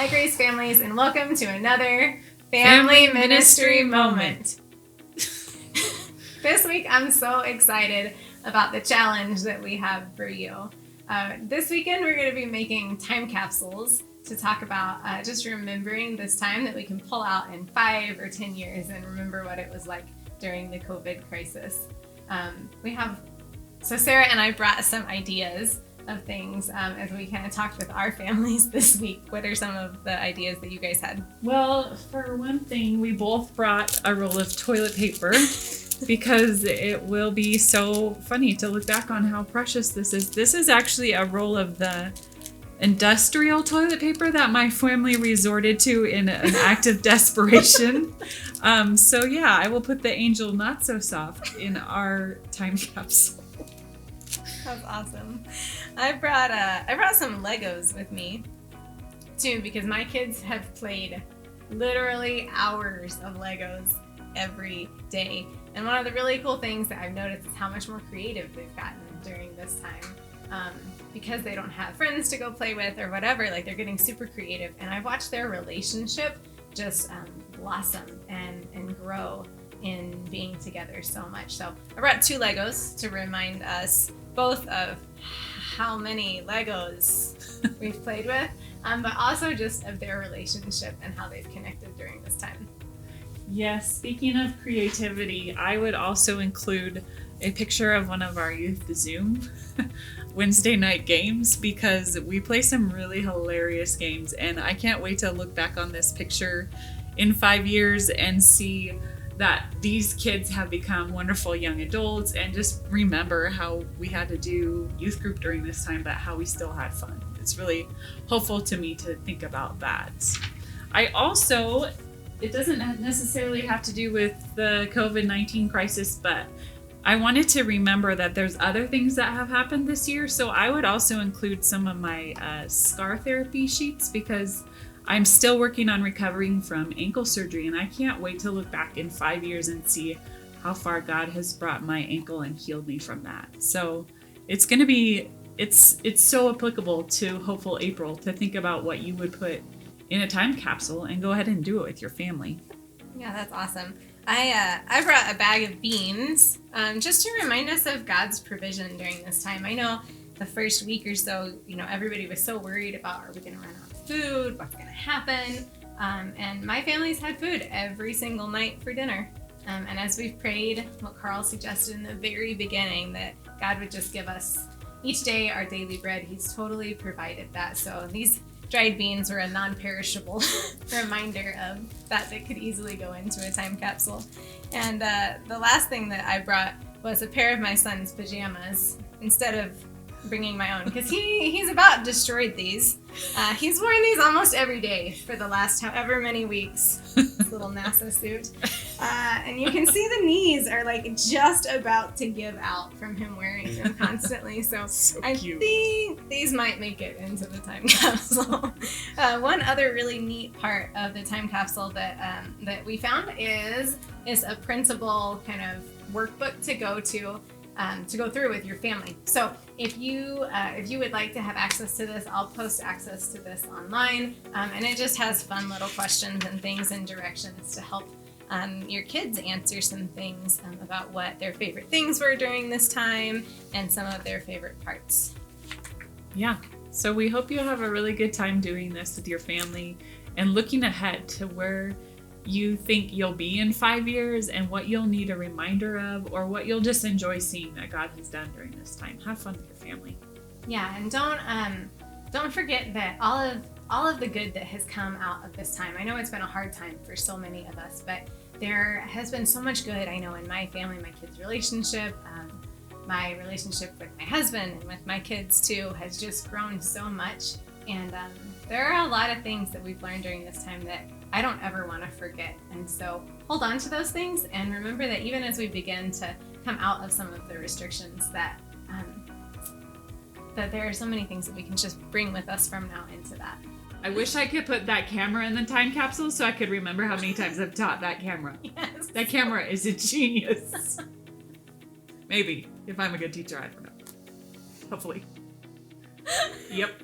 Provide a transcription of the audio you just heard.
Hi, Grace families, and welcome to another Family Ministry Moment. This week, I'm so excited about the challenge that we have for you. This weekend, we're going to be making time capsules to talk about just remembering this time that we can pull out in 5 or 10 years and remember what it was like during the COVID crisis. So Sarah and I brought some ideas of things as we kind of talked with our families this week. What are some of the ideas that you guys had? Well, for one thing, we both brought a roll of toilet paper because it will be so funny to look back on how precious this is. This is actually a roll of the industrial toilet paper that my family resorted to in an act of desperation. So yeah, I will put the Angel Not So Soft in our time capsule. That's awesome. I brought some Legos with me too, because my kids have played literally hours of Legos every day. And one of the really cool things that I've noticed is how much more creative they've gotten during this time. Because they don't have friends to go play with or whatever, like they're getting super creative. And I've watched their relationship just blossom and grow in being together so much. So I brought 2 Legos to remind us both of how many Legos we've played with, but also just of their relationship and how they've connected during this time. Yes, speaking of creativity, I would also include a picture of one of our youth Zoom Wednesday night games, because we play some really hilarious games, and I can't wait to look back on this picture in 5 years and see that these kids have become wonderful young adults, and just remember how we had to do youth group during this time, but how we still had fun. It's really hopeful to me to think about that. It doesn't necessarily have to do with the COVID-19 crisis, but I wanted to remember that there's other things that have happened this year. So I would also include some of my scar therapy sheets, because I'm still working on recovering from ankle surgery, and I can't wait to look back in 5 years and see how far God has brought my ankle and healed me from that. So it's going to be, it's so applicable to Hopeful April to think about what you would put in a time capsule and go ahead and do it with your family. Yeah, that's awesome. I brought a bag of beans just to remind us of God's provision during this time. I know the first week or so, everybody was so worried about, are we going to run out of food? What's going to happen? And my family's had food every single night for dinner. And as we've prayed, what Carl suggested in the very beginning, that God would just give us each day our daily bread, he's totally provided that. So these dried beans were a non-perishable reminder of that could easily go into a time capsule. And the last thing that I brought was a pair of my son's pajamas instead of bringing my own, because he's about destroyed these. He's worn these almost every day for the last however many weeks. This little NASA suit. And you can see the knees are like just about to give out from him wearing them constantly. So I cute. think these might make it into the time capsule. One other really neat part of the time capsule that we found is a printable kind of workbook to go through with your family. So if you would like to have access to this, I'll post access to this online, and it just has fun little questions and things and directions to help your kids answer some things about what their favorite things were during this time and some of their favorite parts. Yeah, so we hope you have a really good time doing this with your family and looking ahead to where you think you'll be in 5 years and what you'll need a reminder of, or what you'll just enjoy seeing that God has done during this time. Have fun with your family. Yeah, and don't forget that all of the good that has come out of this time. I know it's been a hard time for so many of us, but there has been so much good, I know, in my family, my kids' relationship, my relationship with my husband and with my kids too has just grown so much. And there are a lot of things that we've learned during this time that I don't ever want to forget. And so hold on to those things and remember that even as we begin to come out of some of the restrictions, that there are so many things that we can just bring with us from now into that. I wish I could put that camera in the time capsule so I could remember how many times I've taught that camera. Yes. That camera is a genius. Maybe, if I'm a good teacher, I don't know. Hopefully. Yep.